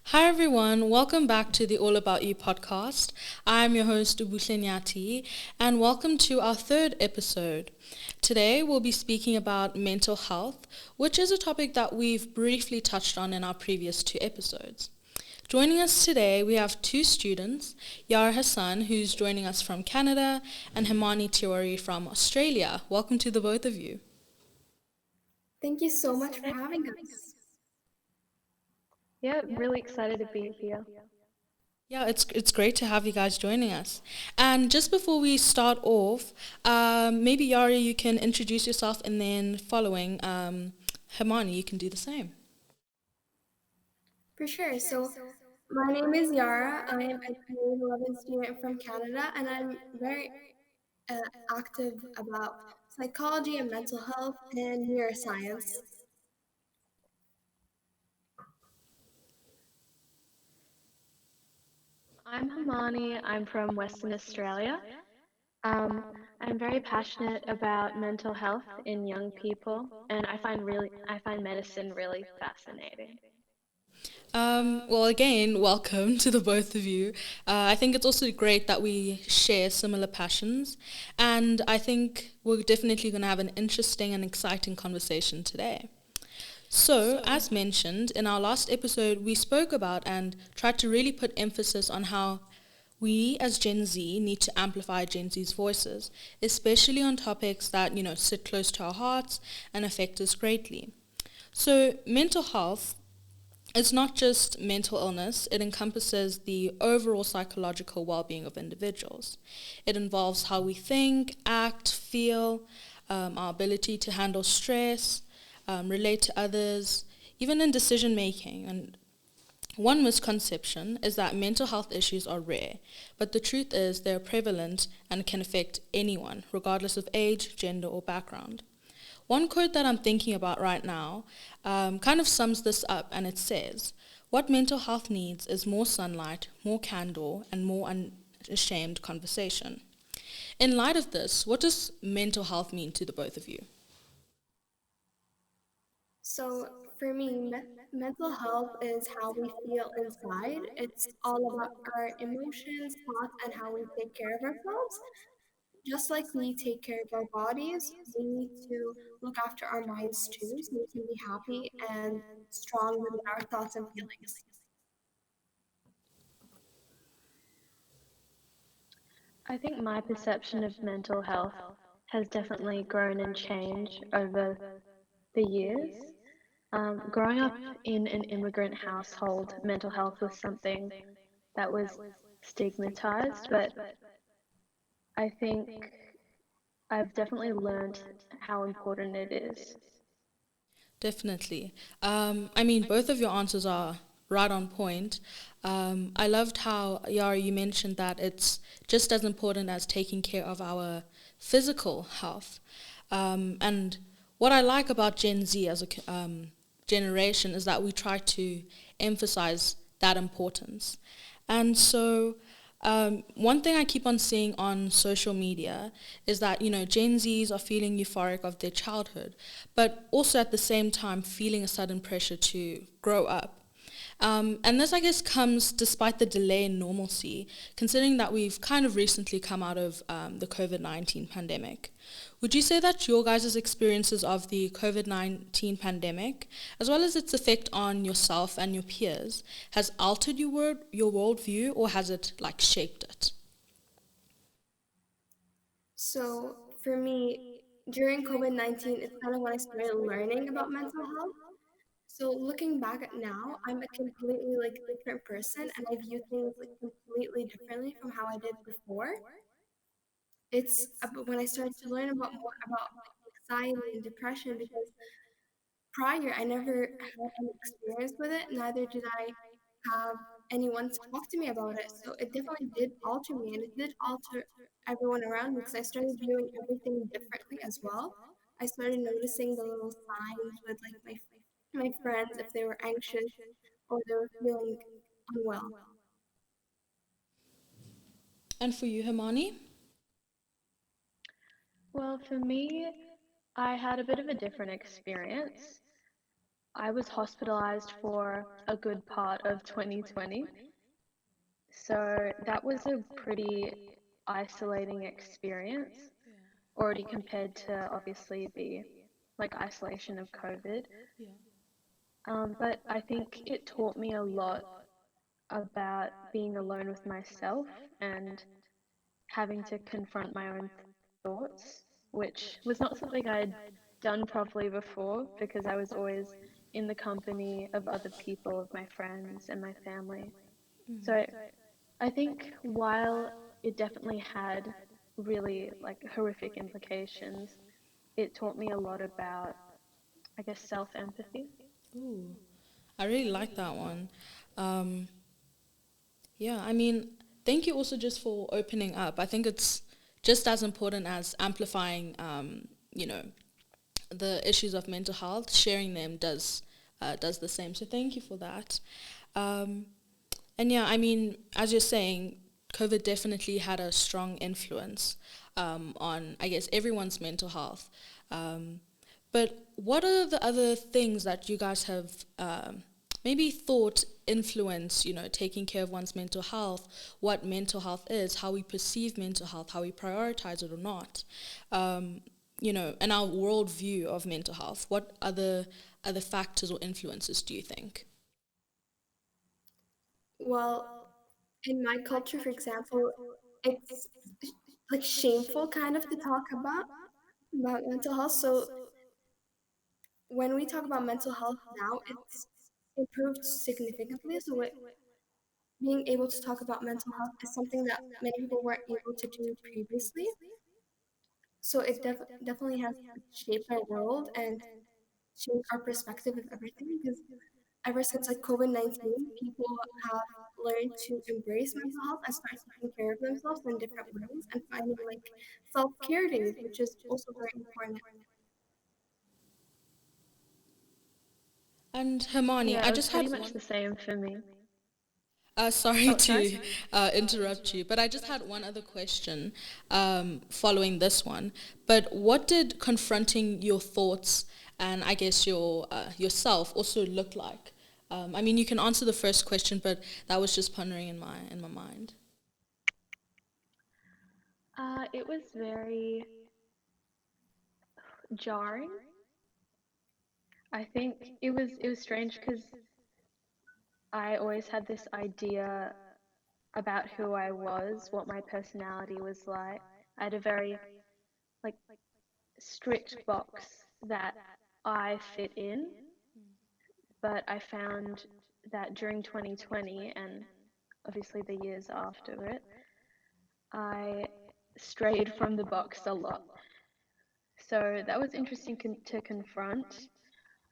Hi everyone, welcome back to the All About You podcast. I'm your host Ubuhle Nyati and welcome to our third episode. Today we'll be speaking about mental health, which is a topic that we've briefly touched on in our previous two episodes. Joining us today we have two students, Yara Hasan, who's joining us from Canada, and Hemani Tiwari from Australia. Welcome to the both of you. Thank you so much for having us. Yeah, really excited to be here. Yeah, it's great to have you guys joining us. And just before we start off, maybe Yari, you can introduce yourself, and then following Hermione, you can do the same. For sure. So, my name is Yara. I am a grade 11 student from Canada, and I'm very uh, active about psychology and mental health and neuroscience. I'm Hemani. I'm from Western Australia. Um, I'm very passionate about mental health in young people, and I find medicine really fascinating. Well, again, welcome to the both of you. I think it's also great that we share similar passions, and I think we're definitely going to have an interesting and exciting conversation today. So, as mentioned, in our last episode, we spoke about and tried to really put emphasis on how we as Gen Z need to amplify Gen Z's voices, especially on topics that, sit close to our hearts and affect us greatly. So, mental health is not just mental illness, it encompasses the overall psychological well being of individuals. It involves how we think, act, feel, our ability to handle stress, relate to others, even in decision making. And one misconception is that mental health issues are rare, but the truth is they're prevalent and can affect anyone, regardless of age, gender, or background. One quote that I'm thinking about right now kind of sums this up, and it says, "What mental health needs is more sunlight, more candor, and more unashamed conversation." In light of this, what does mental health mean to the both of you? So, for me, mental health is how we feel inside. It's all about our emotions, thoughts, and how we take care of ourselves. Just like we take care of our bodies, we need to look after our minds too, so we can be happy and strong with our thoughts and feelings. I think my perception of mental health has definitely grown and changed over the years. Growing up in an immigrant household, mental health was something that was stigmatized, but I think I've definitely learned how important it is. Definitely. Both of your answers are right on point. I loved how, Yara, you mentioned that it's just as important as taking care of our physical health. And what I like about Gen Z as a generation is that we try to emphasize that importance. And so one thing I keep on seeing on social media is that, Gen Zs are feeling euphoric of their childhood, but also at the same time feeling a sudden pressure to grow up. And this, I guess, comes despite the delay in normalcy, considering that we've kind of recently come out of the COVID-19 pandemic. Would you say that your guys' experiences of the COVID-19 pandemic, as well as its effect on yourself and your peers, has altered your worldview, or has it shaped it? So for me, during COVID-19, it's kind of when I started learning about mental health. So looking back at now, I'm a completely different person and I view things completely differently from how I did before. It's about when I started to learn about more about anxiety and depression because prior I never had any experience with it, neither did I have anyone to talk to me about it. So it definitely did alter me and it did alter everyone around me because I started viewing everything differently as well. I started noticing the little signs with my friends if they were anxious or they were feeling unwell. And for you, Hermione? Well, for me, I had a bit of a different experience. I was hospitalized for a good part of 2020. So that was a pretty isolating experience, Yeah. already compared to obviously the like isolation of COVID. Yeah. But I think it taught me a lot about being alone with myself and having to confront my own thoughts, which was not something I'd done properly before because I was always in the company of other people, of my friends and my family. So I think while it definitely had really like horrific implications, it taught me a lot about, I guess, self empathy. Ooh, I really like that one. Um, yeah, I mean, thank you also just for opening up. I think it's just as important as amplifying, the issues of mental health. Sharing them does the same. So thank you for that. Um, and yeah, I mean, as you're saying, COVID definitely had a strong influence on, I guess, everyone's mental health. Um, but what are the other things that you guys have maybe thought influence, taking care of one's mental health, what mental health is, how we perceive mental health, how we prioritize it or not, and our worldview of mental health? What other factors or influences do you think? Well, in my culture, for example, it's like shameful kind of to talk about mental health. So when we talk about mental health now, it's improved significantly. So being able to talk about mental health is something that many people weren't able to do previously. So it definitely has shaped our world and changed our perspective of everything. Because ever since like COVID-19, people have learned to embrace mental health and start taking care of themselves in different ways and finding like self-care days, which is also very important. And Hermione, Yeah, I it was just pretty had much one. the same for me. Sorry Oh, sorry? to interrupt you, but I just had one other question following this one. But what did confronting your thoughts and I guess your yourself also look like? I mean, you can answer the first question, but that was just pondering in my mind. It was very jarring. I think it was strange because I always had this idea about who I was, what my personality was like. I had a very like strict box that I fit in, but I found that during 2020 and obviously the years after it, I strayed from the box a lot. So that was interesting to confront.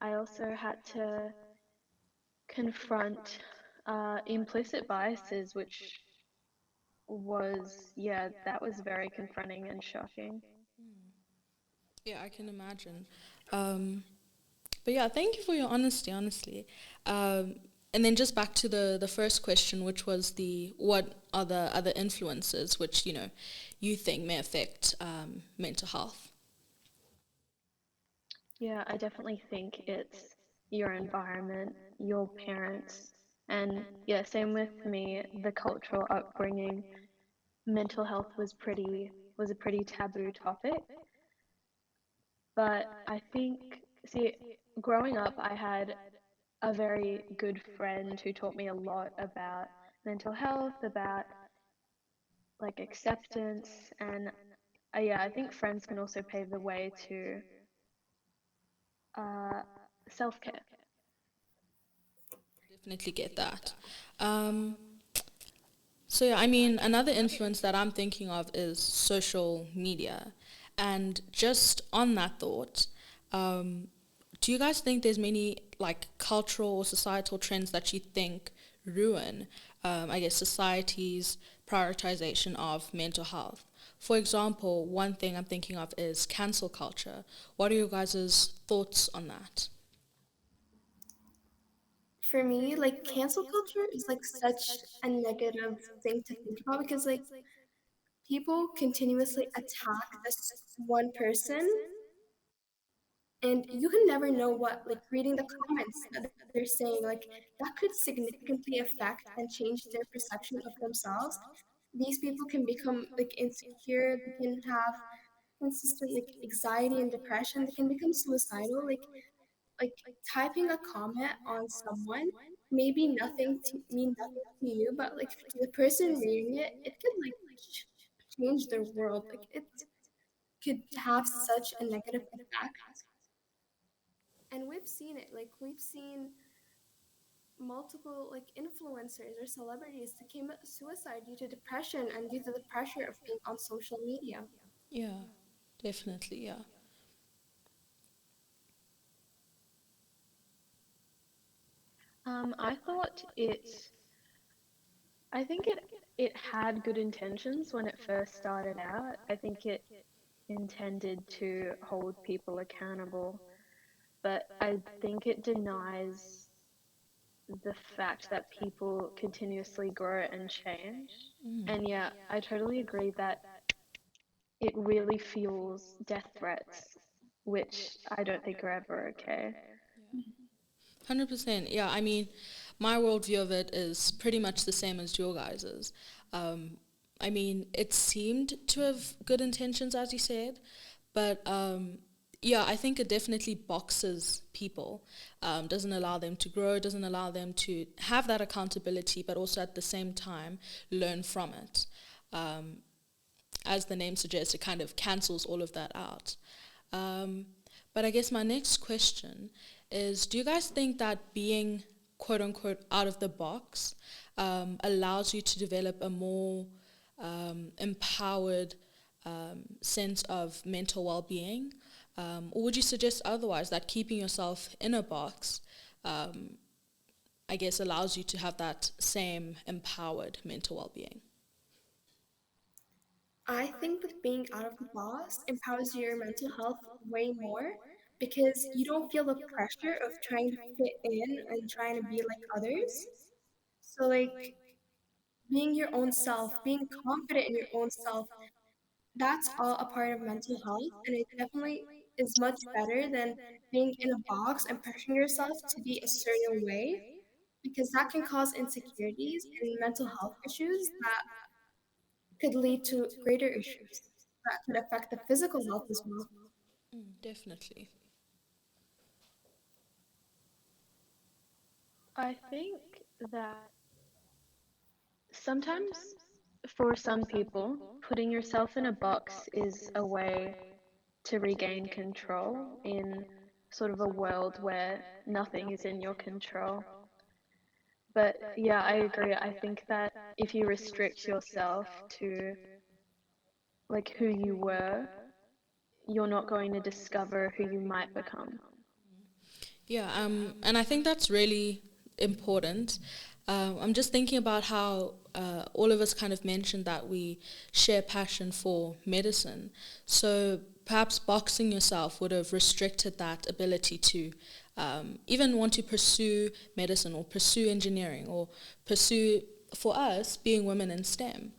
I also had to confront implicit biases, which was, yeah, that was very confronting and shocking. Yeah, I can imagine. Um, But yeah, thank you for your honesty, honestly. And then just back to the first question, which was the what are the other influences which you think may affect mental health? Yeah, I definitely think it's your environment, your parents, and yeah, same with me, the cultural upbringing. Mental health was a pretty taboo topic, but I think, see, growing up, I had a very good friend who taught me a lot about mental health, about like acceptance, and yeah, I think friends can also pave the way to uh, self care. Definitely get that. Um, so yeah, I mean, another influence that I'm thinking of is social media, and just on that thought, um, do you guys think there's many like cultural or societal trends that you think ruin, I guess, society's prioritization of mental health? For example, one thing I'm thinking of is cancel culture. What are your guys' thoughts on that? For me, like cancel culture is like such a negative thing to think about because like people continuously attack this one person And you can never know what, like, reading the comments that they're saying, like, that could significantly affect and change their perception of themselves. These people can become like insecure, they can have consistent like anxiety and depression, they can become suicidal. Like typing a comment on someone may be nothing to mean nothing to you, but like to the person reading it, it could like change their world. Like it could have such a negative effect. And we've seen it. Like we've seen multiple like influencers or celebrities that commit suicide due to depression and due to the pressure of being on social media. Yeah, definitely. Yeah. I thought I think it had good intentions when it first started out. I think it intended to hold people accountable, but I think it denies the fact that people continuously grow and change. And yeah, I totally agree that it really fuels death threats, which I don't think are ever okay. 100%. Yeah, I mean, my worldview of it is pretty much the same as your guys's. Um, I mean, it seemed to have good intentions, as you said, but yeah, I think it definitely boxes people, doesn't allow them to grow, doesn't allow them to have that accountability, but also at the same time learn from it. Um, as the name suggests, it kind of cancels all of that out. Um, but I guess my next question is, do you guys think that being quote unquote out of the box allows you to develop a more empowered sense of mental well-being? Or would you suggest otherwise, that keeping yourself in a box, I guess, allows you to have that same empowered mental well-being? I think that being out of the box empowers your mental health way more because you don't feel the pressure of trying to fit in and trying to be like others. So, like, being your own self, being confident in your own self, that's all a part of mental health. And it definitely is much better than being in a box and pressuring yourself to be a certain way because that can cause insecurities and mental health issues that could lead to greater issues that could affect the physical health as well. Definitely. I think that sometimes for some people, putting yourself in a box is a way to regain control in sort of a world where nothing is in your control. But yeah, I agree. I think that if you restrict yourself to like who you were, you're not going to discover who you might become. Yeah, and I think that's really important. I'm just thinking about how all of us kind of mentioned that we share passion for medicine. So perhaps boxing yourself would have restricted that ability to even want to pursue medicine or pursue engineering or pursue, for us, being women in STEM.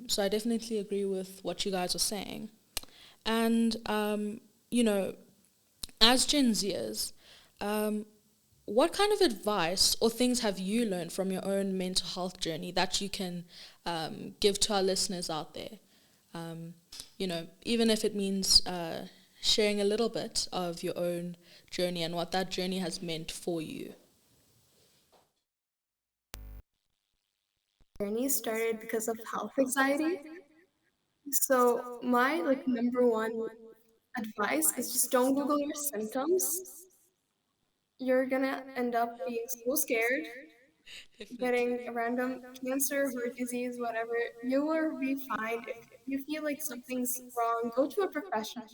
So I definitely agree with what you guys are saying. And, you know, as Gen Zers, um, what kind of advice or things have you learned from your own mental health journey that you can give to our listeners out there? Um, even if it means sharing a little bit of your own journey and what that journey has meant for you. Journey started because of health anxiety. So my like number one advice is just don't Google your symptoms. You're gonna end up being so scared, getting a random cancer, heart disease, whatever. You will be fine. If you feel like something's wrong, go to a professional.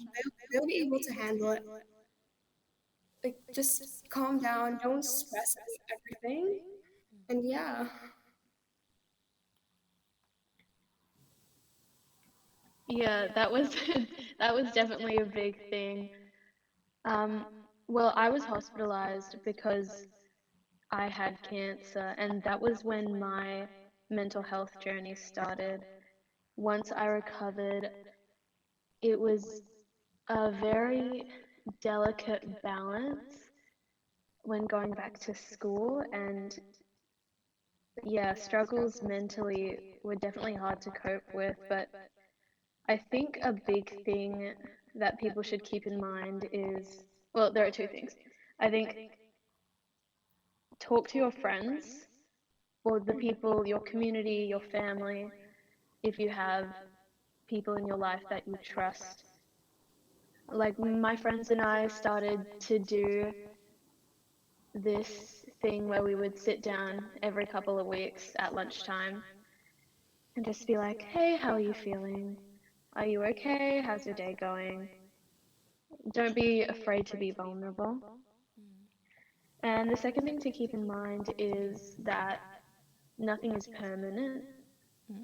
They'll be able to handle it. Like just calm down, don't stress about everything. And yeah. Yeah, that was that was definitely a big thing. Um, well, I was hospitalized because I had cancer, and that was when my mental health journey started. Once I recovered, it was a very delicate balance when going back to school, and yeah, struggles mentally were definitely hard to cope with, but I think a big thing that people should keep in mind is, well, there are two things. I think talk to your friends or the people, your community, your family, if you have people in your life that you trust. Like my friends and I started to do this thing where we would sit down every couple of weeks at lunchtime and just be like, hey, how are you feeling? Are you okay? How's your day going? Don't be afraid to be vulnerable. And the second thing to keep in mind is that nothing is permanent.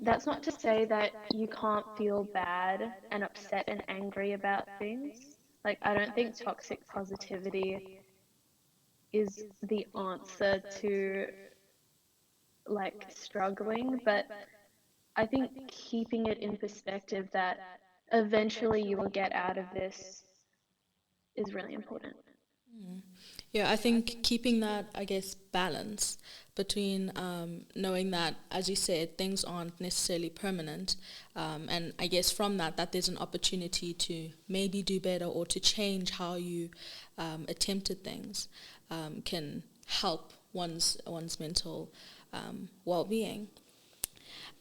That's not to say that you can't feel bad and upset and angry about things. Like, I don't think toxic positivity is the answer to like struggling, but I think keeping it in perspective that eventually you will get out of this is really important. Yeah, I think keeping that, I guess, balance between knowing that, as you said, things aren't necessarily permanent, and I guess from that there's an opportunity to maybe do better or to change how you attempted things, can help one's mental well-being.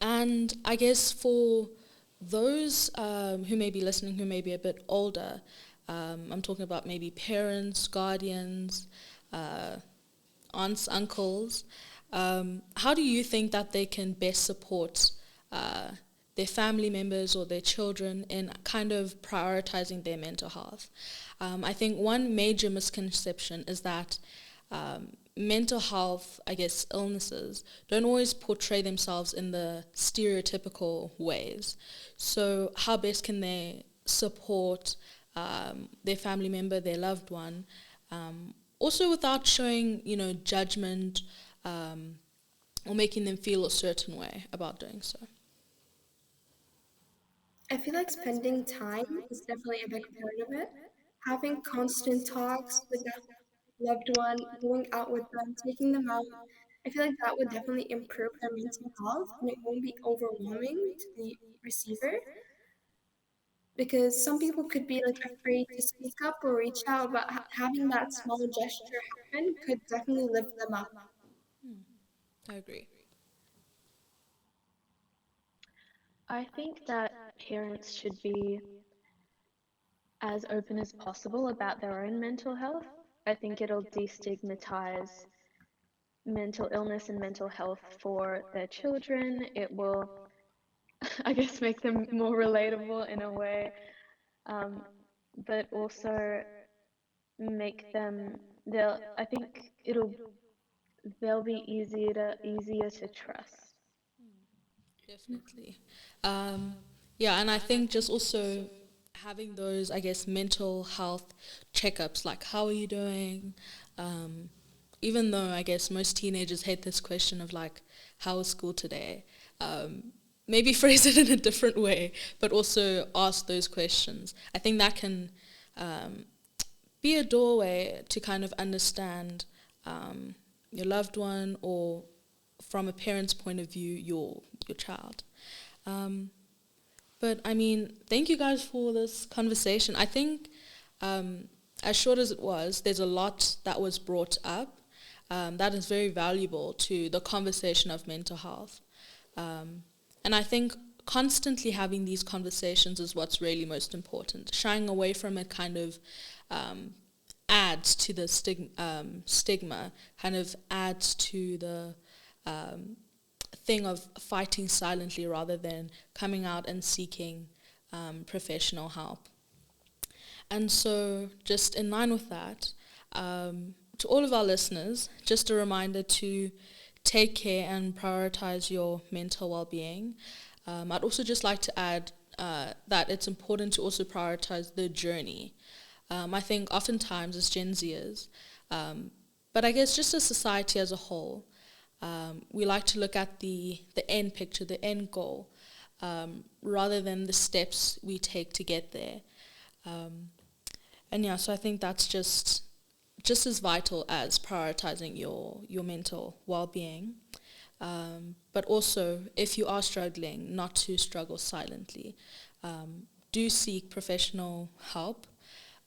And I guess for those who may be listening, who may be a bit older, I'm talking about maybe parents, guardians, uh, aunts, uncles. How do you think that they can best support their family members or their children in kind of prioritizing their mental health? I think one major misconception is that mental health, I guess, illnesses don't always portray themselves in the stereotypical ways. So how best can they support their family member, their loved one, also without showing, judgment, or making them feel a certain way about doing so? I feel like spending time is definitely a big part of it. Having constant talks with that loved one, going out with them, taking them out, I feel like that would definitely improve their mental health and it won't be overwhelming to the receiver because some people could be like afraid to speak up or reach out, but having that small gesture happen could definitely lift them up. I agree. I think that parents should be as open as possible about their own mental health. I think it'll destigmatize mental illness and mental health for their children. It will, I guess, make them more relatable in a way, um, but also make them, I think they'll be easier to trust. Definitely. Um, yeah, and I think just also having those, I guess, mental health checkups, like how are you doing? Um, Even though I guess most teenagers hate this question of like, how was school today? Maybe phrase it in a different way, but also ask those questions. I think that can be a doorway to kind of understand your loved one, or from a parent's point of view, your child. Um, but I mean, thank you guys for this conversation. I think as short as it was, there's a lot that was brought up that is very valuable to the conversation of mental health. And I think constantly having these conversations is what's really most important. Shying away from it kind of adds to the stigma, kind of adds to the thing of fighting silently rather than coming out and seeking professional help. And so just in line with that, to all of our listeners, just a reminder to take care and prioritize your mental well-being. I'd also just like to add that it's important to also prioritize the journey. I think oftentimes as Gen Zers, but I guess just as society as a whole, we like to look at the end picture, the end goal, rather than the steps we take to get there. And yeah, so I think that's just as vital as prioritizing your mental well-being. But also, if you are struggling, not to struggle silently. Do seek professional help.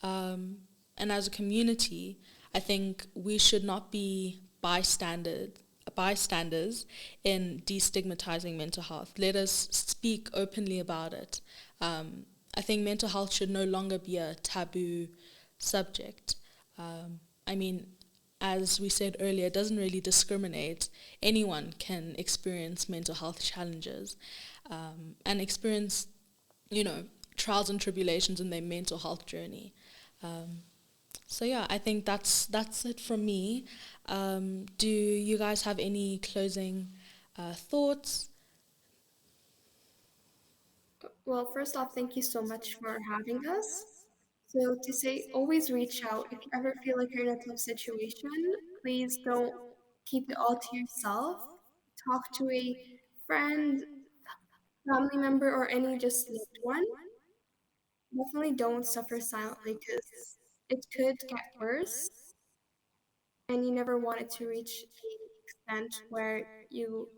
And as a community, I think we should not be bystanders in destigmatizing mental health. Let us speak openly about it. I think mental health should no longer be a taboo subject. I mean, as we said earlier, it doesn't really discriminate. Anyone can experience mental health challenges and experience, trials and tribulations in their mental health journey. So yeah, I think that's it from me. Do you guys have any closing thoughts? Well, first off, thank you so much for having us. So, to say, always reach out. If you ever feel like you're in a tough situation, please don't keep it all to yourself. Talk to a friend, family member, or any just loved one. Definitely don't suffer silently because it could get worse, and you never want it to reach the extent where you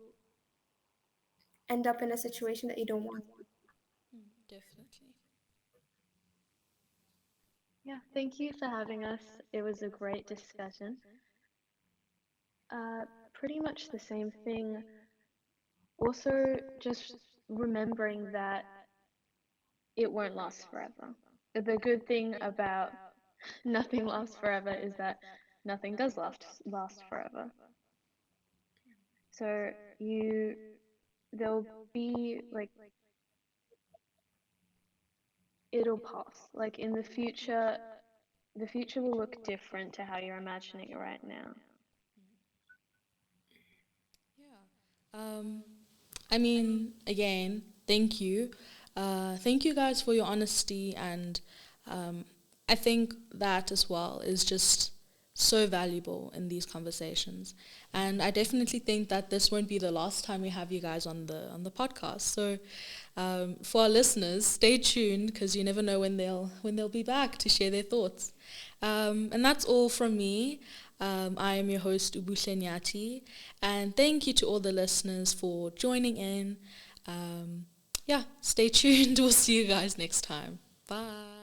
end up in a situation that you don't want. Definitely. Yeah, thank you for having us. It was a great discussion. Pretty much the same thing. Also, just remembering that it won't last forever. The good thing about nothing lasts forever is that nothing does last forever. So you there'll be like it'll pass. Like in the future will look different to how you're imagining it right now. Yeah. I mean, again, thank you. Thank you guys for your honesty, and I think that as well is just so valuable in these conversations. And I definitely think that this won't be the last time we have you guys on the podcast. So for our listeners, stay tuned because you never know when they'll be back to share their thoughts. And that's all from me. I am your host, Ubuhle Nyati, and thank you to all the listeners for joining in. Yeah, stay tuned. We'll see you guys next time. Bye.